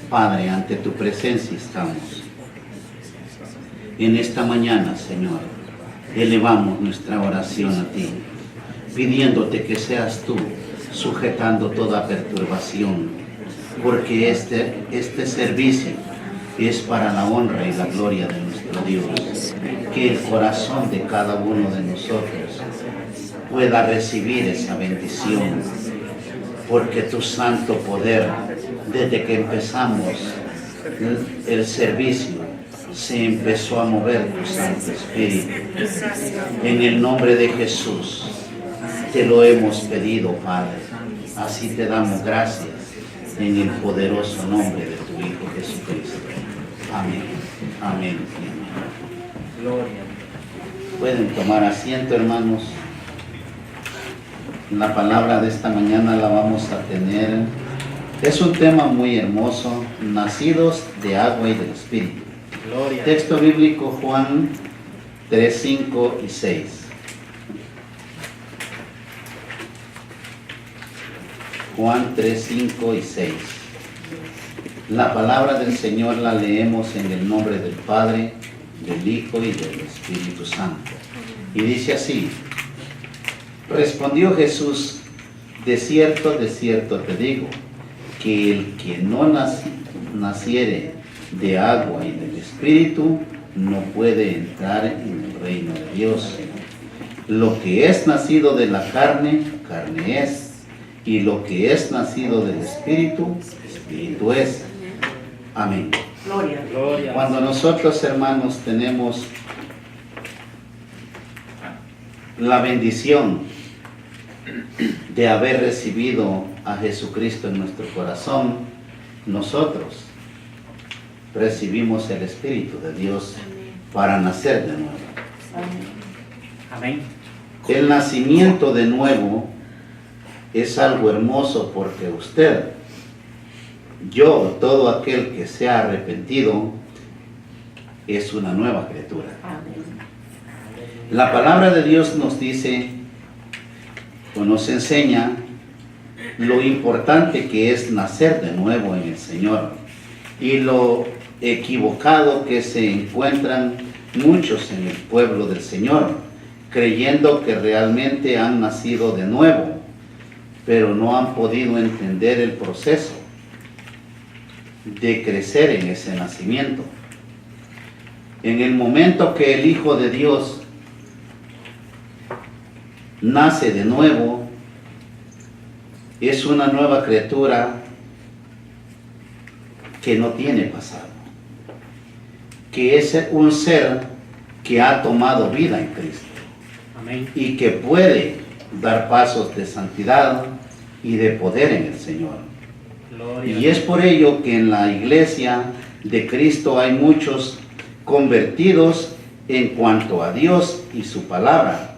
Padre, ante tu presencia estamos. En esta mañana, Señor, elevamos nuestra oración a ti, pidiéndote que seas tú sujetando toda perturbación, porque este servicio es para la honra y la gloria de nuestro Dios. Que el corazón de cada uno de nosotros pueda recibir esa bendición, porque tu santo poder, desde que empezamos el servicio, se empezó a mover tu Santo Espíritu. En el nombre de Jesús te lo hemos pedido, Padre. Así te damos gracias en el poderoso nombre de tu Hijo Jesucristo. Amén. Amén. Gloria. Pueden tomar asiento, hermanos. La palabra de esta mañana la vamos a tener. Es un tema muy hermoso, nacidos de agua y del Espíritu. Gloria. Texto bíblico Juan 3, 5 y 6. Juan 3, 5 y 6. La palabra del Señor la leemos en el nombre del Padre, del Hijo y del Espíritu Santo. Y dice así: respondió Jesús, de cierto te digo, que el que no naciere de agua y del Espíritu no puede entrar en el reino de Dios. Lo que es nacido de la carne, carne es, y lo que es nacido del Espíritu, Espíritu es. Amén. Gloria. Gloria. Cuando nosotros, hermanos, tenemos la bendición de haber recibido a Jesucristo en nuestro corazón, nosotros recibimos el Espíritu de Dios para nacer de nuevo. Amén. El nacimiento de nuevo es algo hermoso, porque usted, yo, todo aquel que se ha arrepentido, es una nueva criatura. La palabra de Dios nos dice o nos enseña lo importante que es nacer de nuevo en el Señor, y lo equivocado que se encuentran muchos en el pueblo del Señor, creyendo que realmente han nacido de nuevo, pero no han podido entender el proceso de crecer en ese nacimiento. En el momento que el Hijo de Dios nace de nuevo, es una nueva criatura que no tiene pasado, que es un ser que ha tomado vida en Cristo. Amén. Y que puede dar pasos de santidad y de poder en el Señor. Gloria. Y es por ello que en la iglesia de Cristo hay muchos convertidos en cuanto a Dios y su palabra,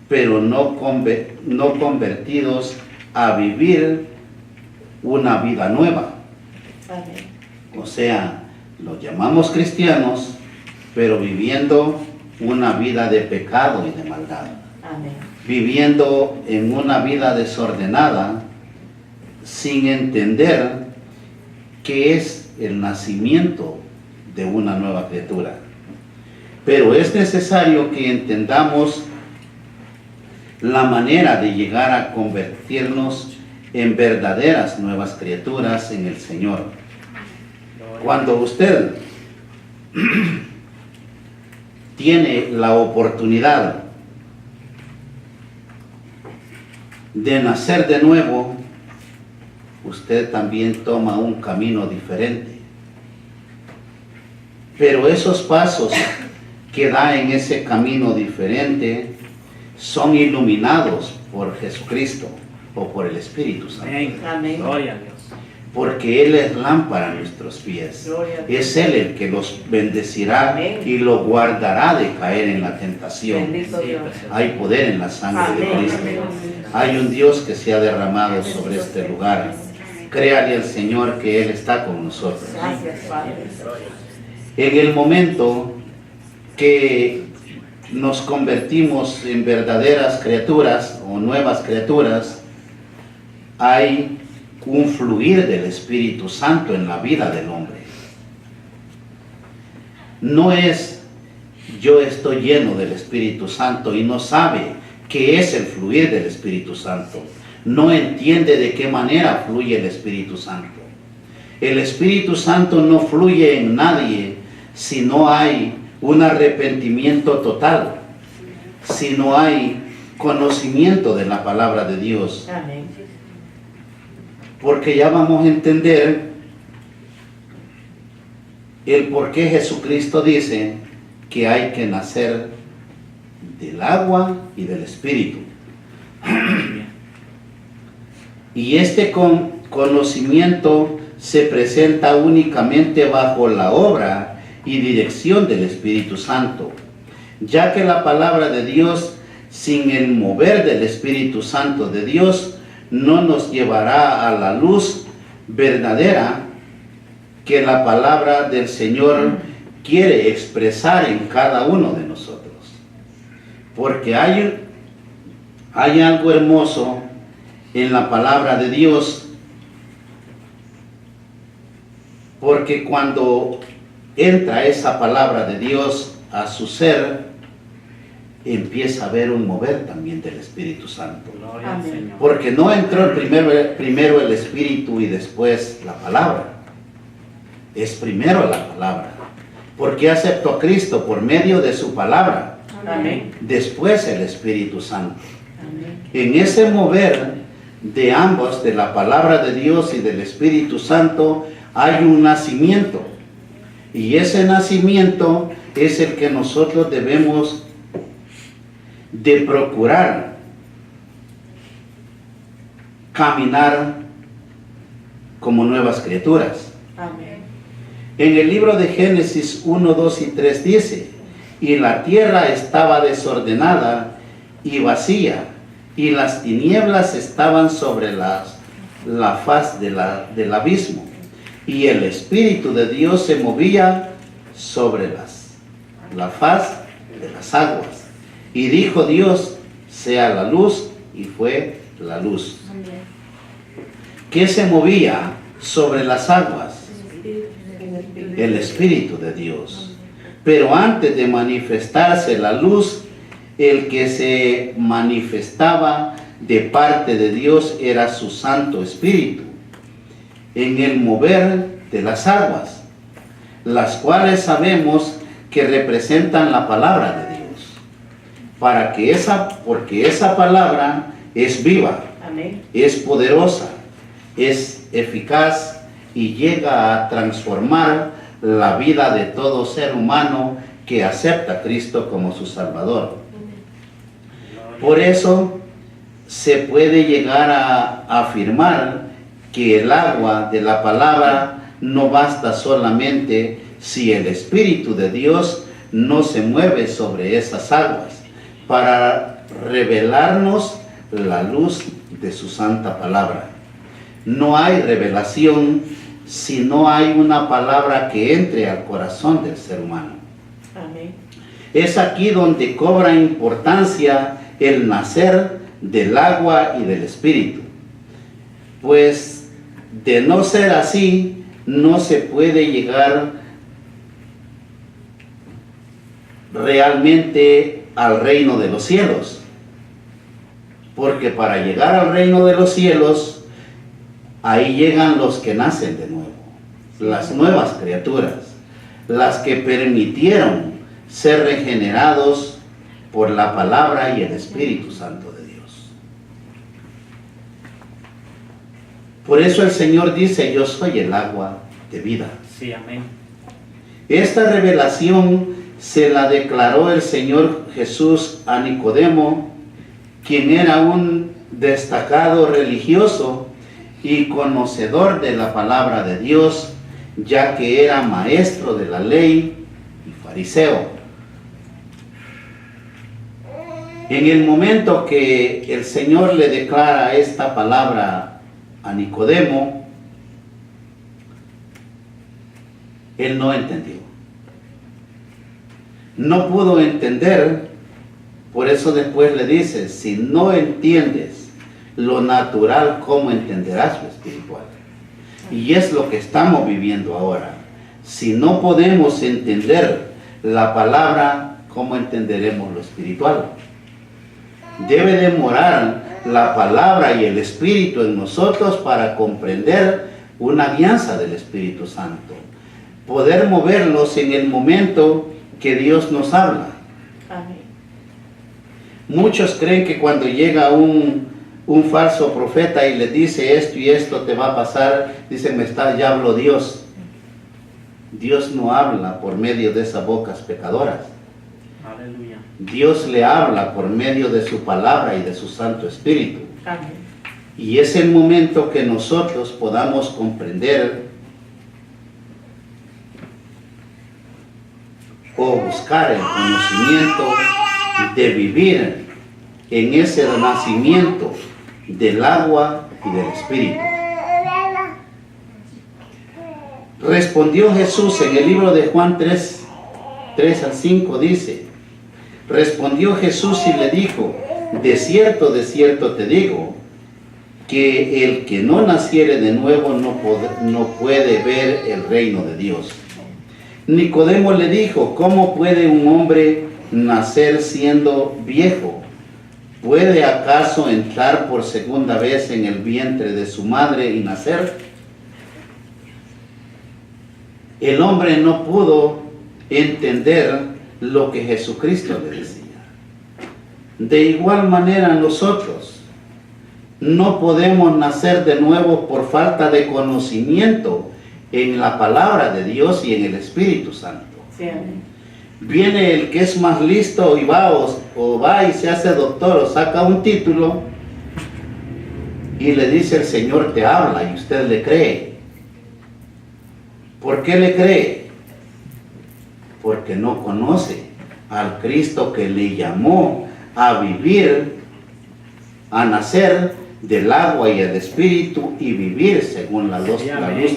pero no convertidos a vivir una vida nueva. O sea, los llamamos cristianos, pero viviendo una vida de pecado y de maldad. Viviendo en una vida desordenada, sin entender qué es el nacimiento de una nueva criatura. Pero es necesario que entendamos la manera de llegar a convertirnos en verdaderas nuevas criaturas en el Señor. Cuando usted tiene la oportunidad de nacer de nuevo, usted también toma un camino diferente. Pero esos pasos que da en ese camino diferente son iluminados por Jesucristo o por el Espíritu Santo. Amén. Gloria a Dios. Porque Él es lámpara a nuestros pies. Es Él el que los bendecirá y los guardará de caer en la tentación. Hay poder en la sangre de Cristo. Hay un Dios que se ha derramado sobre este lugar. Créale al Señor que Él está con nosotros. En el momento que nos convertimos en verdaderas criaturas o nuevas criaturas, hay un fluir del Espíritu Santo en la vida del hombre. No es yo estoy lleno del Espíritu Santo y no sabe qué es el fluir del Espíritu Santo. No entiende de qué manera fluye el Espíritu Santo. El Espíritu Santo no fluye en nadie si no hay un arrepentimiento total, si no hay conocimiento de la palabra de Dios. Amén. Porque ya vamos a entender el por qué Jesucristo dice que hay que nacer del agua y del Espíritu. Y este conocimiento se presenta únicamente bajo la obra y dirección del Espíritu Santo, ya que la palabra de Dios, sin el mover del Espíritu Santo de Dios, no nos llevará a la luz verdadera que la palabra del Señor quiere expresar en cada uno de nosotros. Porque hay algo hermoso en la palabra de Dios, porque cuando entra esa palabra de Dios a su ser, empieza a haber un mover también del Espíritu Santo. Gloria al Señor. Porque no entró primero el Espíritu y después la palabra. Es primero la palabra. Porque aceptó a Cristo por medio de su palabra. Amén. Después el Espíritu Santo. Amén. En ese mover de ambos, de la palabra de Dios y del Espíritu Santo, hay un nacimiento. Y ese nacimiento es el que nosotros debemos de procurar caminar como nuevas criaturas. Amén. En el libro de Génesis 1, 2 y 3 dice: y la tierra estaba desordenada y vacía, y las tinieblas estaban sobre la faz del abismo, y el Espíritu de Dios se movía sobre la faz de las aguas. Y dijo Dios: sea la luz, y fue la luz. Amén. ¿Qué se movía sobre las aguas? El Espíritu de Dios. Pero antes de manifestarse la luz, el que se manifestaba de parte de Dios era su Santo Espíritu, en el mover de las aguas, las cuales sabemos que representan la palabra de Dios. Porque esa palabra es viva, Amén. es poderosa, es eficaz y llega a transformar la vida de todo ser humano que acepta a Cristo como su Salvador. Por eso se puede llegar a afirmar que el agua de la palabra no basta solamente si el Espíritu de Dios no se mueve sobre esas aguas para revelarnos la luz de su santa palabra. No hay revelación si no hay una palabra que entre al corazón del ser humano. Amén. Es aquí donde cobra importancia el nacer del agua y del Espíritu. Pues de no ser así, no se puede llegar realmente al reino de los cielos. Porque para llegar al reino de los cielos, ahí llegan los que nacen de nuevo, las nuevas criaturas, las que permitieron ser regenerados por la palabra y el Espíritu Santo de Dios. Por eso el Señor dice: yo soy el agua de vida. Sí, amén. Esta revelación se la declaró el Señor Jesús a Nicodemo, quien era un destacado religioso y conocedor de la palabra de Dios, ya que era maestro de la ley y fariseo. En el momento que el Señor le declara esta palabra a Nicodemo, él no entendió. No pudo entender, por eso después le dice: si no entiendes lo natural, ¿cómo entenderás lo espiritual? Y es lo que estamos viviendo ahora. Si no podemos entender la palabra, ¿cómo entenderemos lo espiritual? Debe de morar la palabra y el Espíritu en nosotros para comprender una alianza del Espíritu Santo. Poder moverlos en el momento que Dios nos habla. Amén. Muchos creen que cuando llega un falso profeta y le dice esto y esto te va a pasar, dicen, ya habló Dios. Dios no habla por medio de esas bocas pecadoras. Aleluya. Dios le habla por medio de su palabra y de su Santo Espíritu. Amén. Y es el momento que nosotros podamos comprender o buscar el conocimiento de vivir en ese nacimiento del agua y del Espíritu. Respondió Jesús en el libro de Juan 3 al 5 dice, respondió Jesús y le dijo, de cierto te digo, que el que no naciere de nuevo no puede ver el reino de Dios. Nicodemo le dijo, ¿cómo puede un hombre nacer siendo viejo? ¿Puede acaso entrar por segunda vez en el vientre de su madre y nacer? El hombre no pudo entender lo que Jesucristo le decía. De igual manera nosotros no podemos nacer de nuevo por falta de conocimiento en la palabra de Dios y en el Espíritu Santo. Sí, amén. Viene el que es más listo y va y se hace doctor o saca un título y le dice el Señor te habla y usted le cree. ¿Por qué le cree? Porque no conoce al Cristo que le llamó a vivir, a nacer del agua y el Espíritu y vivir según la luz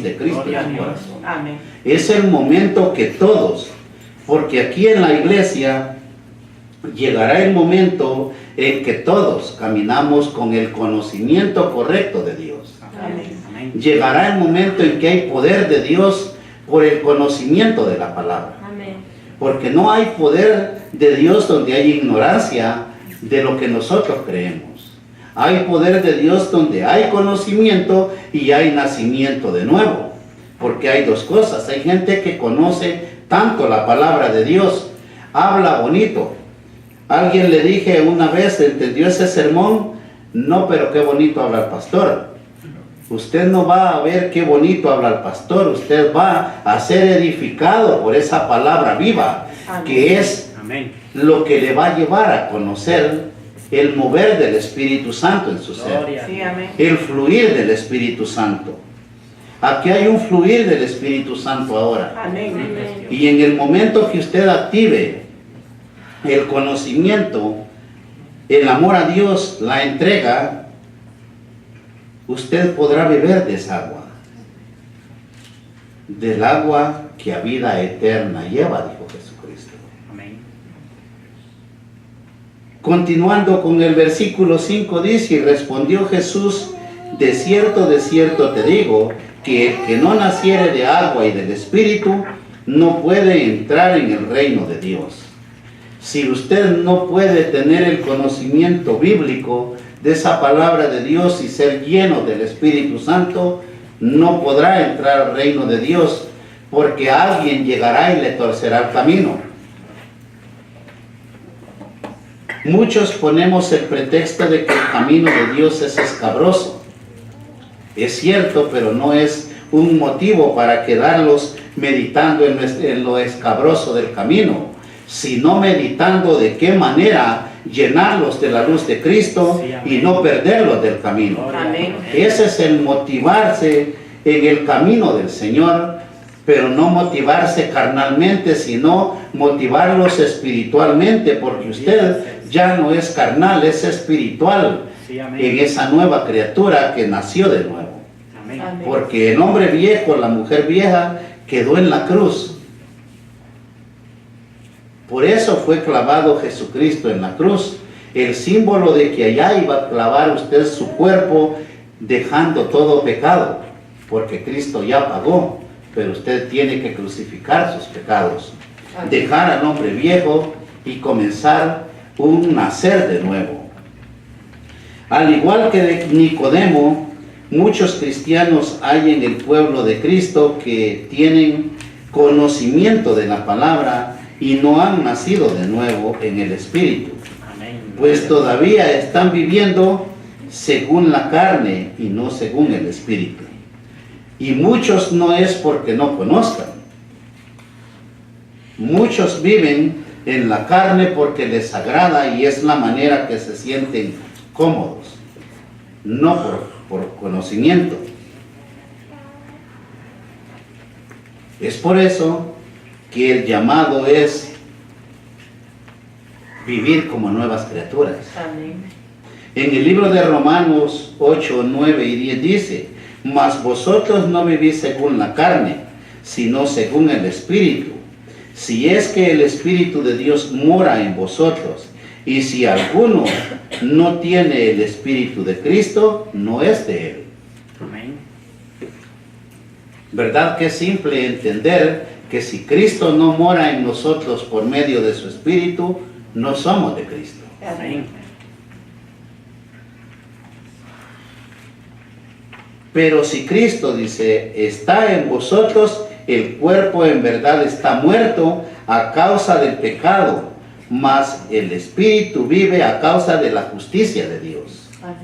de Cristo en su corazón. Amén. Es el momento que todos, porque aquí en la iglesia llegará el momento en que todos caminamos con el conocimiento correcto de Dios. Amén. Llegará el momento en que hay poder de Dios por el conocimiento de la palabra. Amén. Porque no hay poder de Dios donde hay ignorancia de lo que nosotros creemos. Hay poder de Dios donde hay conocimiento y hay nacimiento de nuevo. Porque hay dos cosas. Hay gente que conoce tanto la palabra de Dios, habla bonito. Alguien le dije una vez, ¿entendió ese sermón? No, pero qué bonito habla el pastor. Usted no va a ver qué bonito habla el pastor, usted va a ser edificado por esa palabra viva, que es lo que le va a llevar a conocer el mover del Espíritu Santo en su ser, Sí, amén. el fluir del Espíritu Santo. Aquí hay un fluir del Espíritu Santo ahora. Amén. Amén. Y en el momento que usted active el conocimiento, el amor a Dios, la entrega, usted podrá beber de esa agua. Del agua que a vida eterna lleva, dijo Jesucristo. Amén. Continuando con el versículo 5 dice, y respondió Jesús, de cierto te digo, que el que no naciere de agua y del Espíritu, no puede entrar en el reino de Dios. Si usted no puede tener el conocimiento bíblico de esa palabra de Dios y ser lleno del Espíritu Santo, no podrá entrar al reino de Dios, porque alguien llegará y le torcerá el camino. Muchos ponemos el pretexto de que el camino de Dios es escabroso. Es cierto, pero no es un motivo para quedarlos meditando en lo escabroso del camino, sino meditando de qué manera llenarlos de la luz de Cristo y no perderlos del camino. Amén. Ese es el motivarse en el camino del Señor, pero no motivarse carnalmente, sino motivarlos espiritualmente, porque usted ya no es carnal, es espiritual en esa nueva criatura que nació de nuevo. Amén. Porque el hombre viejo, la mujer vieja, quedó en la cruz. Por eso fue clavado Jesucristo en la cruz. el símbolo de que allá iba a clavar usted su cuerpo dejando todo pecado, porque Cristo ya pagó, pero usted tiene que crucificar sus pecados, dejar al hombre viejo y comenzar un nacer de nuevo. Al igual que de Nicodemo, muchos cristianos hay en el pueblo de Cristo que tienen conocimiento de la palabra y no han nacido de nuevo en el Espíritu, Amén. pues todavía están viviendo según la carne y no según el Espíritu. Y muchos no es porque no conozcan. Muchos viven en la carne porque les agrada y es la manera que se sienten cómodos, no por conocimiento. Es por eso que el llamado es vivir como nuevas criaturas. Amén. En el libro de Romanos 8, 9 y 10 dice: mas vosotros no vivís según la carne, sino según el Espíritu. Si es que el Espíritu de Dios mora en vosotros, y si alguno no tiene el Espíritu de Cristo, no es de él. Amén. ¿Verdad que es simple entender que si Cristo no mora en nosotros por medio de su Espíritu, no somos de Cristo? Amén. Pero si Cristo, dice, está en vosotros, el cuerpo en verdad está muerto a causa del pecado, mas el Espíritu vive a causa de la justicia de Dios. Amén.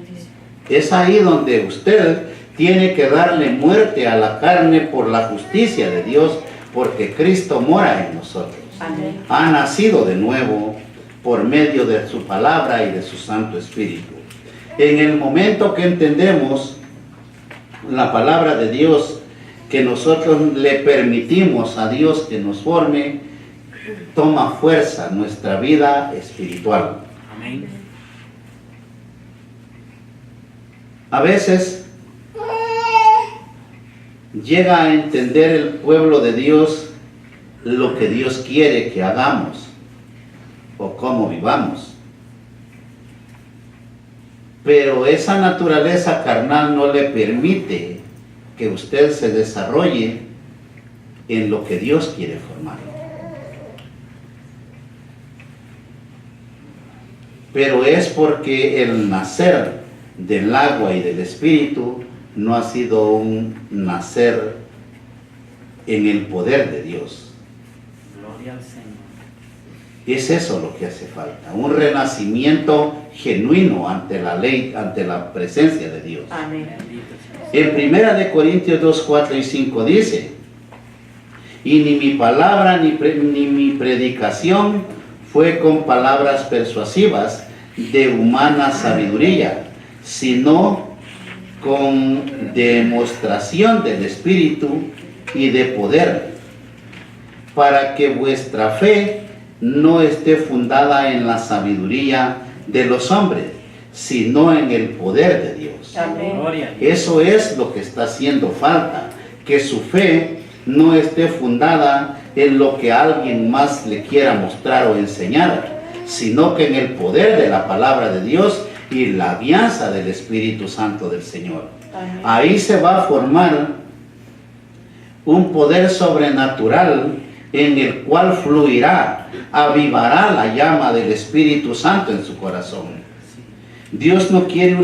Es ahí donde usted tiene que darle muerte a la carne por la justicia de Dios, porque Cristo mora en nosotros. Amén. Ha nacido de nuevo por medio de su palabra y de su Santo Espíritu. En el momento que entendemos la palabra de Dios, que nosotros le permitimos a Dios que nos forme, toma fuerza nuestra vida espiritual. Amén. A veces llega a entender el pueblo de Dios lo que Dios quiere que hagamos o cómo vivamos. Pero esa naturaleza carnal no le permite que usted se desarrolle en lo que Dios quiere formar. Pero es porque el nacer del agua y del Espíritu no ha sido un nacer en el poder de Dios. Gloria al Señor. Es eso lo que hace falta, un renacimiento genuino ante la ley, ante la presencia de Dios. Amén. Bendito sea. En 1 Corintios 2, 4 y 5 dice: y ni mi palabra ni mi predicación fue con palabras persuasivas de humana sabiduría, sino con demostración del Espíritu y de poder, para que vuestra fe no esté fundada en la sabiduría de los hombres, sino en el poder de Dios. Amén. Gloria a Dios. Eso es lo que está haciendo falta, que su fe no esté fundada en lo que alguien más le quiera mostrar o enseñar, sino que en el poder de la palabra de Dios y la guianza del Espíritu Santo del Señor. Amén. Ahí se va a formar un poder sobrenatural en el cual fluirá, avivará la llama del Espíritu Santo en su corazón. Dios no quiere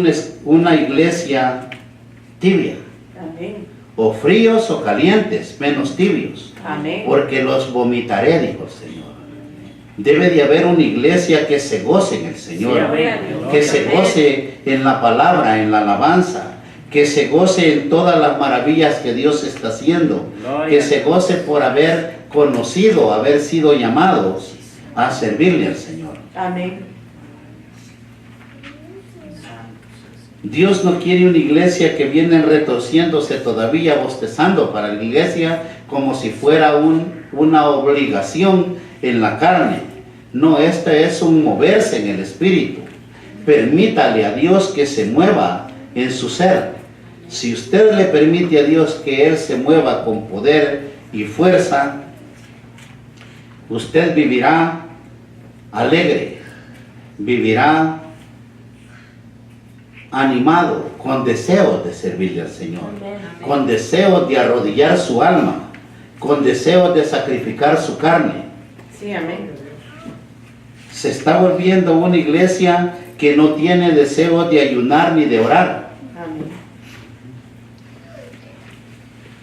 una iglesia tibia, Amén. o fríos o calientes, menos tibios, Amén. porque los vomitaré, dijo el Señor. Debe de haber una iglesia que se goce en el Señor, Sí, amén. que se goce en la palabra, en la alabanza, que se goce en todas las maravillas que Dios está haciendo, Gloria que a se Dios. goce por haber conocido, haber sido llamados a servirle al Señor. Amén. Dios no quiere una iglesia que viene retorciéndose todavía, bostezando para la iglesia como si fuera una obligación en la carne. No, este es un moverse en el Espíritu. Permítale a Dios que se mueva en su ser. Si usted le permite a Dios que Él se mueva con poder y fuerza, usted vivirá alegre, vivirá animado, con deseos de servirle al Señor, con deseos de arrodillar su alma, con deseos de sacrificar su carne. Sí, amén. Se está volviendo una iglesia que no tiene deseos de ayunar ni de orar. Amén.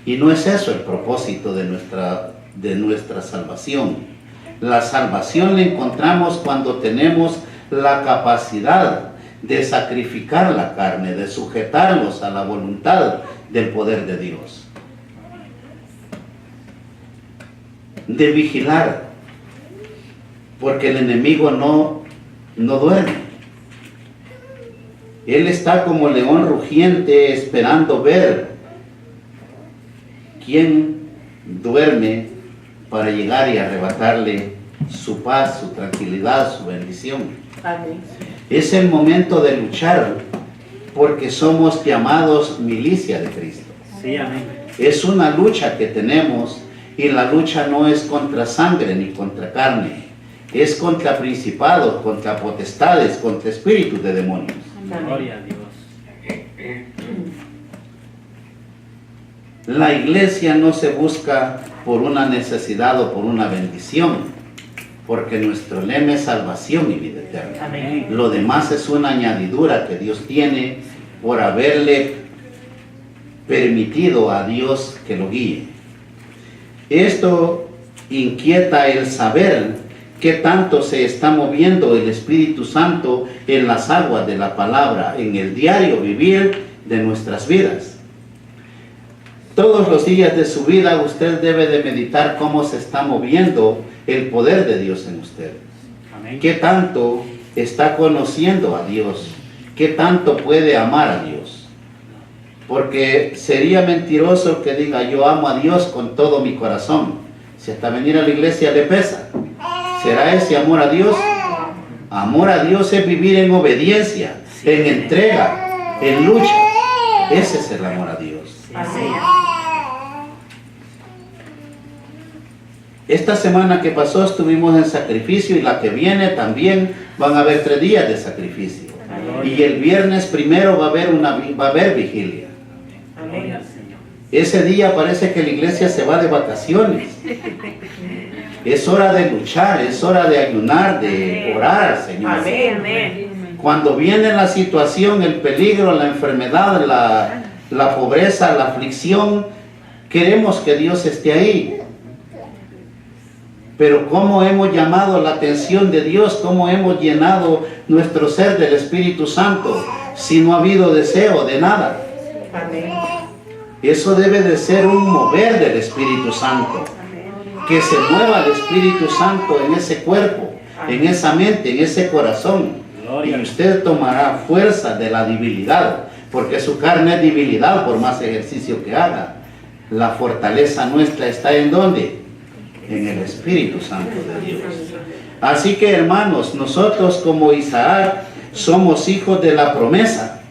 Y no es eso el propósito de nuestra salvación. La salvación la encontramos cuando tenemos la capacidad de sacrificar la carne, de sujetarnos a la voluntad del poder de Dios. De vigilar, porque el enemigo no duerme. Él está como león rugiente esperando ver quién duerme para llegar y arrebatarle su paz, su tranquilidad, su bendición. Amén. Es el momento de luchar porque somos llamados milicia de Cristo. Sí, amén. Es una lucha que tenemos y la lucha no es contra sangre ni contra carne. Es contra principados, contra potestades, contra espíritus de demonios. Gloria a Dios. La iglesia no se busca por una necesidad o por una bendición, porque nuestro lema es salvación y vida eterna. Amén. Lo demás es una añadidura que Dios tiene por haberle permitido a Dios que lo guíe. Esto inquieta el saber qué tanto se está moviendo el Espíritu Santo en las aguas de la palabra, en el diario vivir de nuestras vidas. Todos los días de su vida usted debe de meditar cómo se está moviendo el poder de Dios en usted. Amén. ¿Qué tanto está conociendo a Dios? ¿Qué tanto puede amar a Dios? Porque sería mentiroso el que diga yo amo a Dios con todo mi corazón. Si hasta venir a la iglesia le pesa. ¿Será ese amor a Dios? Amor a Dios es vivir en obediencia, en entrega, en lucha. Ese es el amor a Dios. Amén. Esta semana que pasó estuvimos en sacrificio y la que viene también van a haber 3 días de sacrificio. Y el viernes primero va a haber vigilia. Gloria al Señor. Ese día parece que la iglesia se va de vacaciones. Es hora de luchar, es hora de ayunar, de orar, Señor. Amén. Amén. Cuando viene la situación, el peligro, la enfermedad, la pobreza, la aflicción, queremos que Dios esté ahí. Pero ¿cómo hemos llamado la atención de Dios? ¿Cómo hemos llenado nuestro ser del Espíritu Santo si no ha habido deseo de nada? Amén. Eso debe de ser un mover del Espíritu Santo. Que se mueva el Espíritu Santo en ese cuerpo, en esa mente, en ese corazón. Y usted tomará fuerza de la debilidad, porque su carne es debilidad por más ejercicio que haga. La fortaleza nuestra está ¿en dónde? En el Espíritu Santo de Dios. Así que hermanos, nosotros como Isaac somos hijos de la promesa.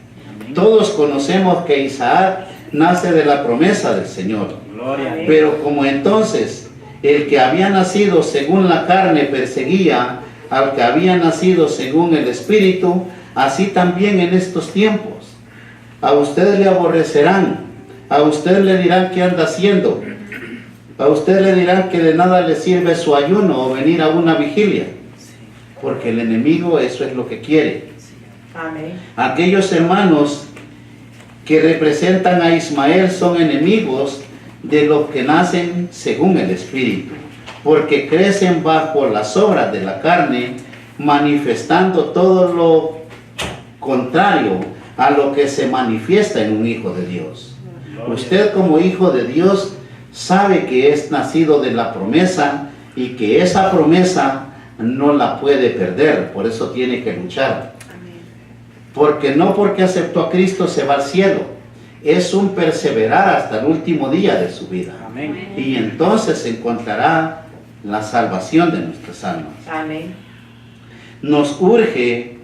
Todos conocemos que Isaac nace de la promesa del Señor. Gloria a Dios. Pero como entonces el que había nacido según la carne perseguía al que había nacido según el Espíritu, así también en estos tiempos. A usted le aborrecerán, a usted le dirán qué anda haciendo, a usted le dirán que de nada le sirve su ayuno o venir a una vigilia, porque el enemigo eso es lo que quiere. Amén. Aquellos hermanos que representan a Ismael son enemigos de los que nacen según el Espíritu, porque crecen bajo las obras de la carne, manifestando todo lo contrario a lo que se manifiesta en un hijo de Dios. Usted como hijo de Dios sabe que es nacido de la promesa y que esa promesa no la puede perder, por eso tiene que luchar. Porque no porque aceptó a Cristo se va al cielo, es un perseverar hasta el último día de su vida. Amén. Y entonces encontrará la salvación de nuestras almas. Amén. Nos urge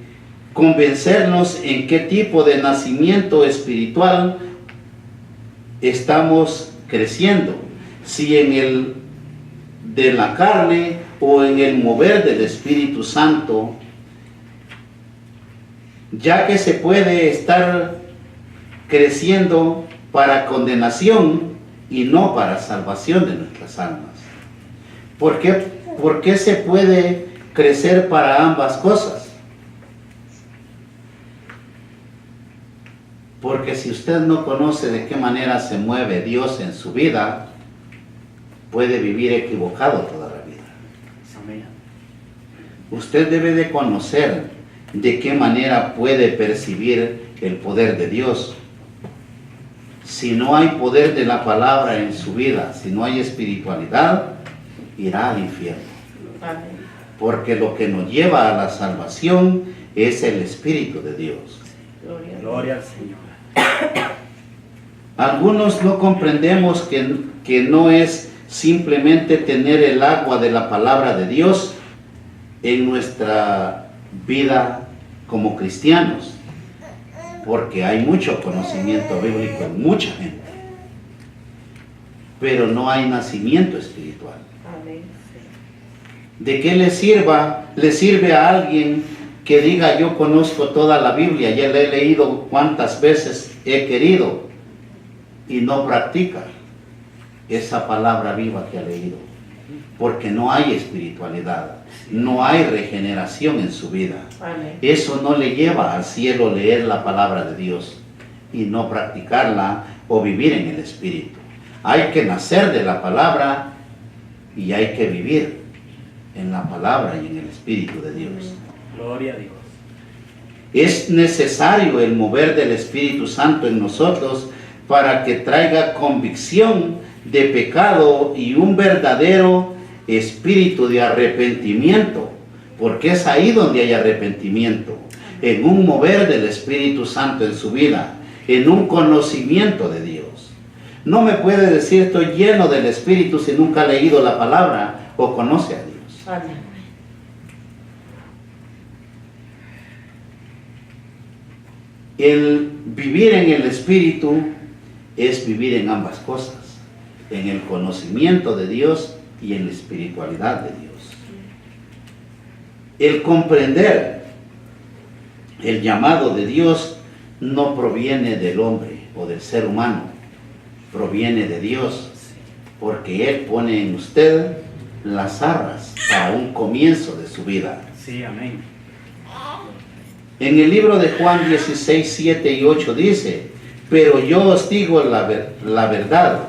convencernos en qué tipo de nacimiento espiritual estamos creciendo, si en el de la carne o en el mover del Espíritu Santo ya que se puede estar creciendo para condenación y no para salvación de nuestras almas. ¿Por qué se puede crecer para ambas cosas? Porque si usted no conoce de qué manera se mueve Dios en su vida, puede vivir equivocado toda la vida. Amén. Usted debe de conocer de qué manera puede percibir el poder de Dios. Si no hay poder de la palabra en su vida, si no hay espiritualidad, irá al infierno. Amén. Porque lo que nos lleva a la salvación es el Espíritu de Dios. Gloria a Dios. Gloria al Señor. Algunos no comprendemos que no es simplemente tener el agua de la palabra de Dios en nuestra vida como cristianos, porque hay mucho conocimiento bíblico en mucha gente, pero no hay nacimiento espiritual. Amén. ¿De qué le sirve a alguien que diga yo conozco toda la Biblia, ya la he leído cuantas veces he querido, y no practica esa palabra viva que ha leído? Porque no hay espiritualidad, no hay regeneración en su vida. Amén. Eso no le lleva al cielo leer la palabra de Dios y no practicarla o vivir en el Espíritu. Hay que nacer de la palabra y hay que vivir en la palabra y en el Espíritu de Dios. Gloria a Dios. Es necesario el mover del Espíritu Santo en nosotros para que traiga convicción de pecado y un verdadero espíritu de arrepentimiento, porque es ahí donde hay arrepentimiento, en un mover del Espíritu Santo en su vida, en un conocimiento de Dios. No me puede decir estoy lleno del Espíritu si nunca ha leído la palabra o conoce a Dios. Amén. El vivir en el Espíritu es vivir en ambas cosas, en el conocimiento de Dios y en la espiritualidad de Dios. El comprender el llamado de Dios no proviene del hombre o del ser humano, proviene de Dios, porque Él pone en usted las arras para un comienzo de su vida. Sí, amén. En el libro de Juan 16, 7 y 8 dice: pero yo os digo la verdad,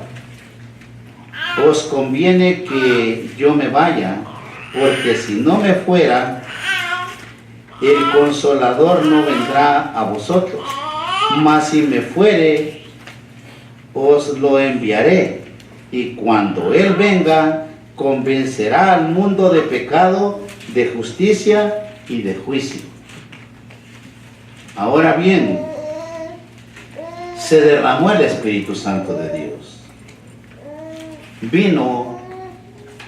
os conviene que yo me vaya, porque si no me fuera, el Consolador no vendrá a vosotros, mas si me fuere, os lo enviaré, y cuando Él venga, convencerá al mundo de pecado, de justicia y de juicio. Ahora bien, se derramó el Espíritu Santo de Dios. Vino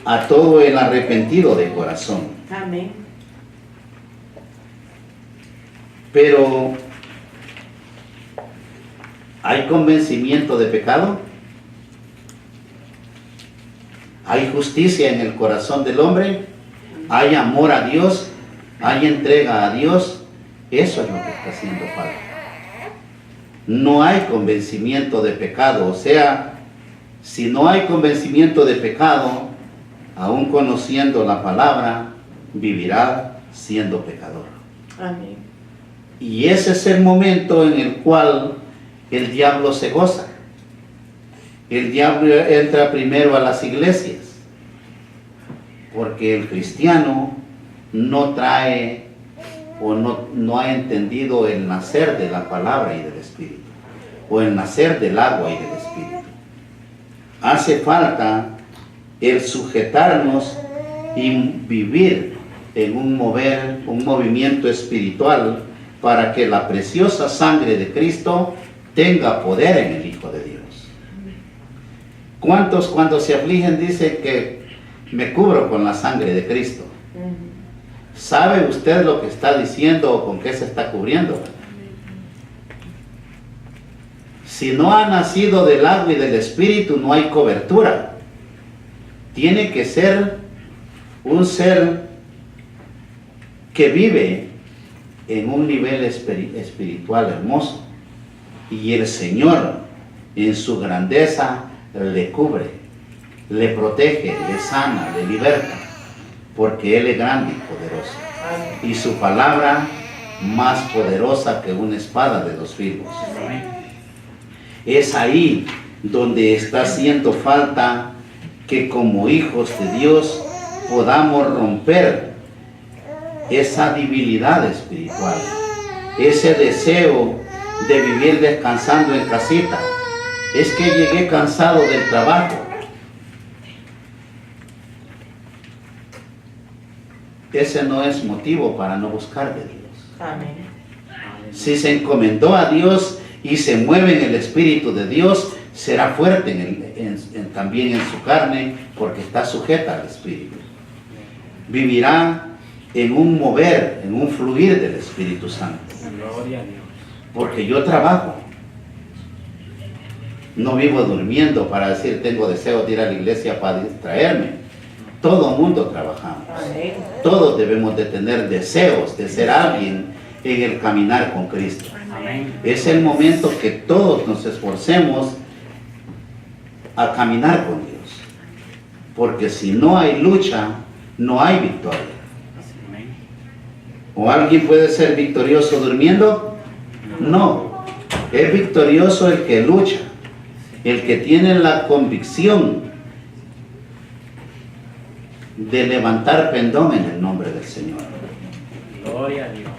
a todo el arrepentido de corazón. Amén. Pero, ¿hay convencimiento de pecado? ¿Hay justicia en el corazón del hombre? ¿Hay amor a Dios? ¿Hay entrega a Dios? Eso es lo que está haciendo falta. No hay convencimiento de pecado, o sea, si no hay convencimiento de pecado, aún conociendo la palabra, vivirá siendo pecador. Amén. Y ese es el momento en el cual el diablo se goza. El diablo entra primero a las iglesias, porque el cristiano no trae o no ha entendido el nacer de la palabra y del Espíritu, o el nacer del agua y del Espíritu. Hace falta el sujetarnos y vivir en un movimiento espiritual para que la preciosa sangre de Cristo tenga poder en el Hijo de Dios. ¿Cuántos cuando se afligen dicen que me cubro con la sangre de Cristo? ¿Sabe usted lo que está diciendo o con qué se está cubriendo? Si no ha nacido del agua y del Espíritu, no hay cobertura. Tiene que ser un ser que vive en un nivel espiritual hermoso. Y el Señor, en su grandeza, le cubre, le protege, le sana, le liberta, porque Él es grande y poderoso. Amén. Y su palabra más poderosa que una espada de dos filos. Amén. Es ahí donde está haciendo falta que como hijos de Dios podamos romper esa debilidad espiritual, ese deseo de vivir descansando en casita. Es que llegué cansado del trabajo. Ese no es motivo para no buscar de Dios. Amén. Si se encomendó a Dios y se mueve en el Espíritu de Dios, será fuerte también en su carne, porque está sujeta al Espíritu. Vivirá en un mover, en un fluir del Espíritu Santo. Gloria a Dios. Porque yo trabajo. No vivo durmiendo para decir tengo deseo de ir a la iglesia para distraerme. Todo mundo trabajamos. Amén. Todos debemos de tener deseos de ser alguien en el caminar con Cristo. Amén. Es el momento que todos nos esforcemos a caminar con Dios. Porque si no hay lucha, no hay victoria. Amén. ¿O alguien puede ser victorioso durmiendo? No. Es victorioso el que lucha, el que tiene la convicción de levantar pendón en el nombre del Señor. Gloria a Dios.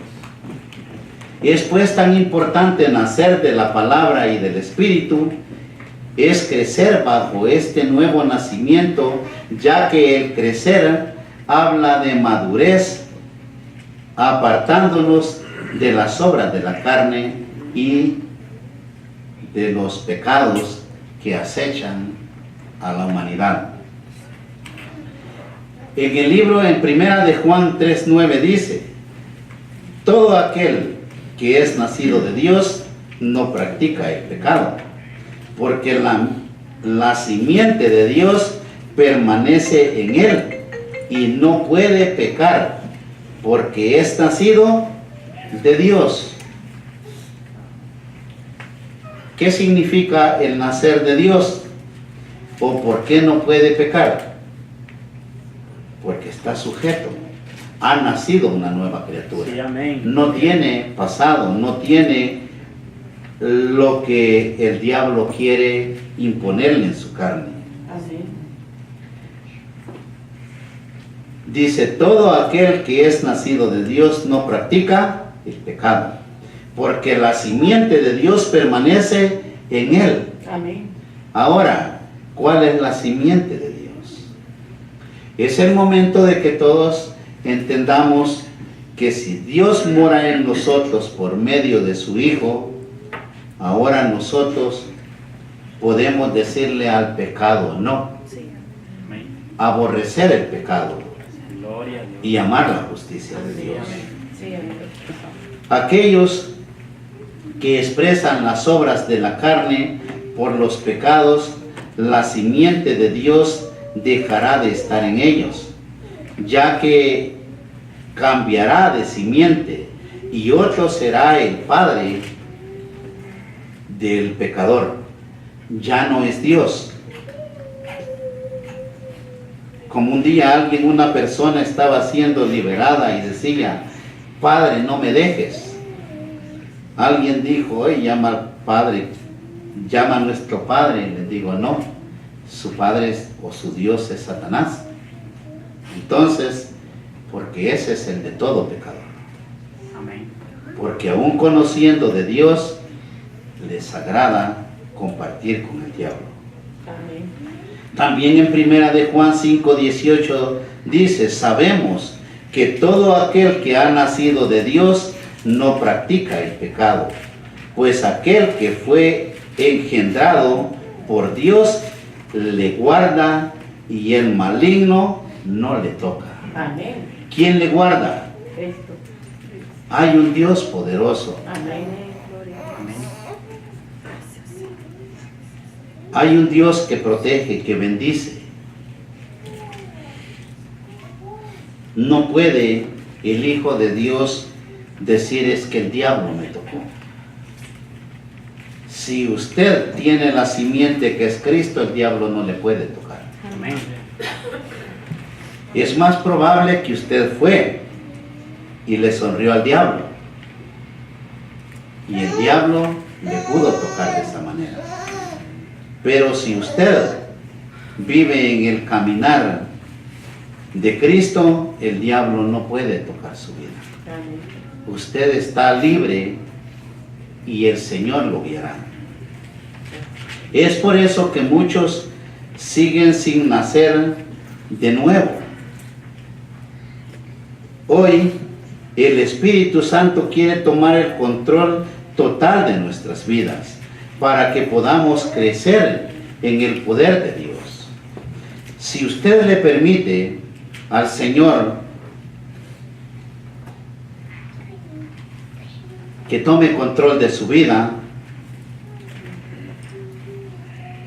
Es pues tan importante nacer de la palabra y del Espíritu, es crecer bajo este nuevo nacimiento, ya que el crecer habla de madurez, apartándonos de las obras de la carne y de los pecados que acechan a la humanidad. En el libro en Primera de Juan 3:9 dice: todo aquel que es nacido de Dios no practica el pecado, porque la simiente de Dios permanece en él y no puede pecar, porque es nacido de Dios. ¿Qué significa el nacer de Dios? ¿O por qué no puede pecar? Porque está sujeto. Ha nacido una nueva criatura. Sí, amén. No tiene pasado, no tiene lo que el diablo quiere imponerle en su carne. Amén. Dice, todo aquel que es nacido de Dios no practica el pecado, porque la simiente de Dios permanece en él. Amén. Ahora, ¿cuál es la simiente de Dios? Es el momento de que todos entendamos que si Dios mora en nosotros por medio de su Hijo, ahora nosotros podemos decirle al pecado no, Amén. aborrecer el pecado Gloria a Dios. y amar la justicia de Sí, Dios. amén. Sí, amén. Aquellos que expresan las obras de la carne por los pecados, la simiente de Dios dejará de estar en ellos, ya que cambiará de simiente y otro será el padre del pecador. Ya no es Dios. Como un día una persona estaba siendo liberada y decía: Padre, no me dejes. Alguien dijo: oye, llama al Padre, llama a nuestro Padre. Y le digo: no, su Padre o su Dios es Satanás. Entonces, porque ese es el de todo pecador. Amén. Porque aún conociendo de Dios, les agrada compartir con el diablo. Amén. También en Primera de Juan 5:18 dice: sabemos que todo aquel que ha nacido de Dios no practica el pecado, pues aquel que fue engendrado por Dios le guarda y el maligno no le toca. Amén. ¿Quién le guarda? Cristo. Hay un Dios poderoso. Amén. Amén. Hay un Dios que protege, que bendice. No puede el Hijo de Dios decir es que el diablo me tocó. Si usted tiene la simiente que es Cristo, el diablo no le puede tocar. Amén. Es más probable que usted fue y le sonrió al diablo. Y el diablo le pudo tocar de esa manera. Pero si usted vive en el caminar de Cristo, el diablo no puede tocar su vida. Amén. Usted está libre y el Señor lo guiará. Es por eso que muchos siguen sin nacer de nuevo. Hoy el Espíritu Santo quiere tomar el control total de nuestras vidas para que podamos crecer en el poder de Dios. Si usted le permite al Señor que tome control de su vida,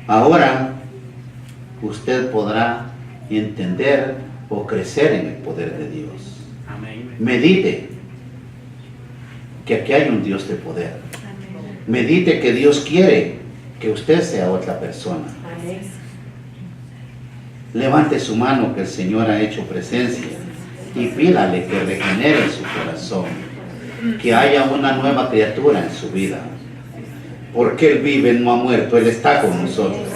ahora usted podrá entender o crecer en el poder de Dios. Amén. Medite que aquí hay un Dios de poder. Amén. Medite que Dios quiere que usted sea otra persona. Amén. Levante su mano que el Señor ha hecho presencia y pídale que regenere su corazón, que haya una nueva criatura en su vida. Porque Él vive, no ha muerto, Él está con nosotros.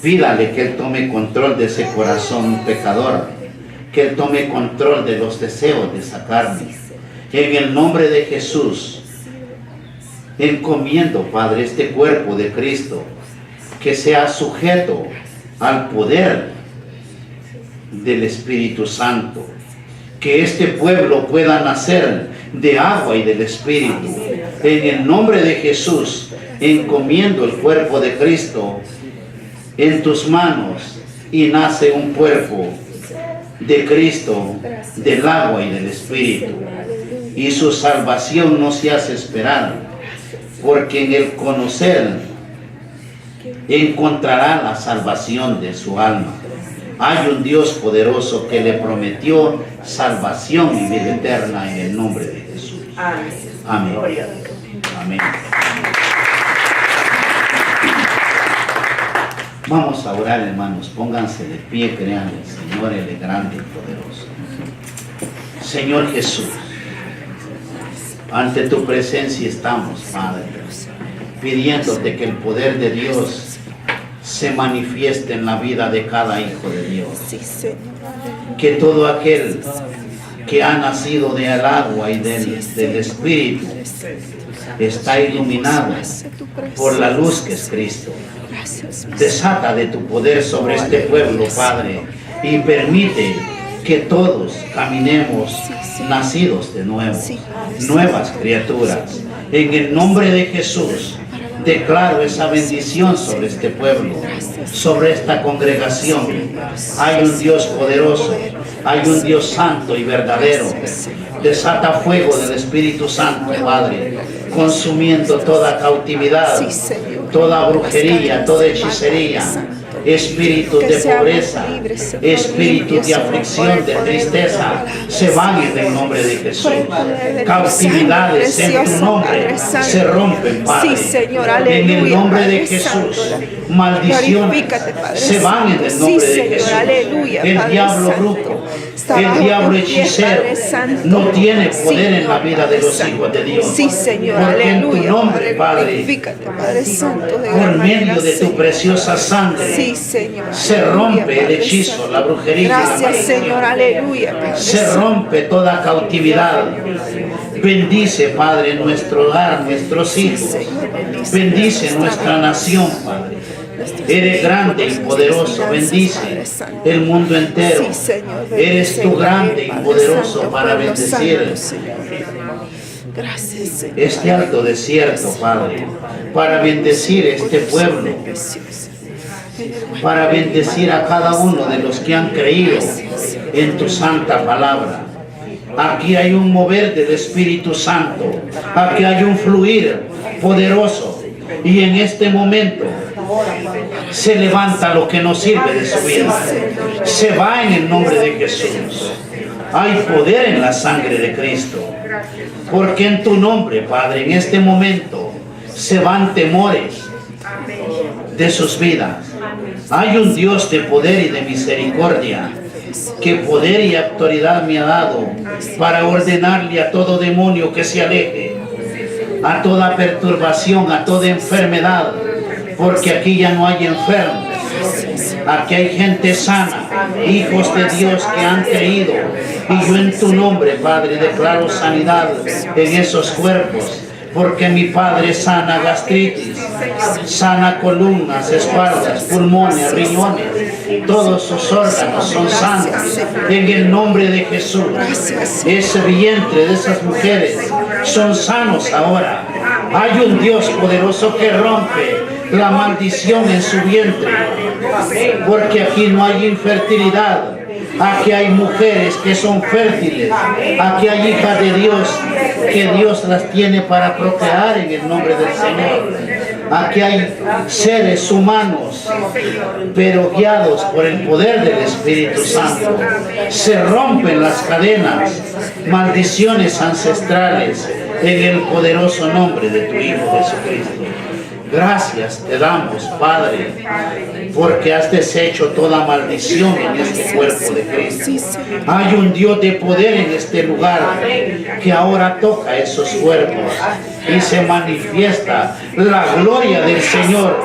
Pídale que Él tome control de ese corazón pecador, que Él tome control de los deseos de esa carne. En el nombre de Jesús, encomiendo, Padre, este cuerpo de Cristo, que sea sujeto al poder del Espíritu Santo, que este pueblo pueda nacer de agua y del Espíritu. En el nombre de Jesús, encomiendo el cuerpo de Cristo en tus manos y nace un cuerpo de Cristo, del agua y del Espíritu. Y su salvación no se hace esperar, porque en el conocer encontrará la salvación de su alma. Hay un Dios poderoso que le prometió salvación y vida eterna en el nombre de Jesús. Amén. Amén. Gloria a Dios. Amén. Vamos a orar, hermanos. Pónganse de pie, crean el Señor, Él es grande y poderoso. Señor Jesús, ante tu presencia estamos, Padre, pidiéndote que el poder de Dios se manifieste en la vida de cada hijo de Dios. Que todo aquel que ha nacido del agua y del Espíritu está iluminado por la luz que es Cristo. Desata de tu poder sobre este pueblo, Padre, y permite que todos caminemos nacidos de nuevo, nuevas criaturas. En el nombre de Jesús, declaro esa bendición sobre este pueblo, sobre esta congregación. Hay un Dios poderoso, hay un Dios santo y verdadero. Desata fuego del Espíritu Santo, Padre, consumiendo toda cautividad, toda brujería, toda hechicería, espíritus de pobreza, espíritus de aflicción, de tristeza, se van en el nombre de Jesús. Cautividades en tu nombre se rompen, Padre. En el nombre de Jesús, maldiciones se van en el nombre de Jesús. El diablo brujo, el diablo hechicero no tiene poder en la vida de los hijos de Dios. Porque en tu nombre, Padre, por medio de tu preciosa sangre, se rompe el hechizo, la brujería, gracias, Señor, aleluya. Se rompe toda cautividad. Bendice, Padre, nuestro hogar, nuestros hijos. Bendice nuestra nación, Padre. Eres grande y poderoso. Bendice el mundo entero. Eres tú grande y poderoso para bendecir este alto desierto, Padre, para bendecir este pueblo, para bendecir a cada uno de los que han creído en tu santa palabra. Aquí hay un mover del Espíritu Santo, aquí hay un fluir poderoso, y en este momento se levanta lo que no sirve de su vida, se va en el nombre de Jesús. Hay poder en la sangre de Cristo. porque en tu nombre, Padre, en este momento se van temores de sus vidas. Hay un Dios de poder y de misericordia, que poder y autoridad me ha dado para ordenarle a todo demonio que se aleje, a toda perturbación, a toda enfermedad, porque aquí ya no hay enfermos. Aquí hay gente sana, hijos de Dios que han creído. Y yo en tu nombre, Padre, declaro sanidad en esos cuerpos. Porque mi Padre sana gastritis, sana columnas, espaldas, pulmones, riñones. Todos sus órganos son sanos. En el nombre de Jesús. Ese vientre de esas mujeres son sanos ahora. Hay un Dios poderoso que rompe la maldición en su vientre. Porque aquí no hay infertilidad. Aquí hay mujeres que son fértiles. Aquí hay hijas de Dios que Dios las tiene para procrear en el nombre del Señor. Aquí hay seres humanos, pero guiados por el poder del Espíritu Santo. Se rompen las cadenas, maldiciones ancestrales en el poderoso nombre de tu Hijo Jesucristo. Gracias te damos, Padre, porque has deshecho toda maldición en este cuerpo de Cristo. Hay un Dios de poder en este lugar que ahora toca esos cuerpos y se manifiesta la gloria del Señor.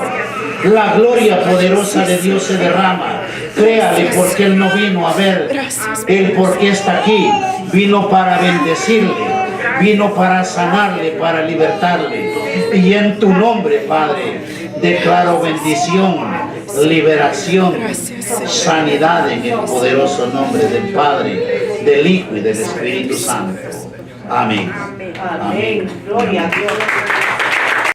La gloria poderosa de Dios se derrama. Créale, porque Él no vino a ver. Él, porque está aquí, vino para bendecirle. Vino para sanarle, para libertarle. Y en tu nombre, Padre, declaro bendición, liberación, sanidad en el poderoso nombre del Padre, del Hijo y del Espíritu Santo. Amén. Amén. Gloria a Dios.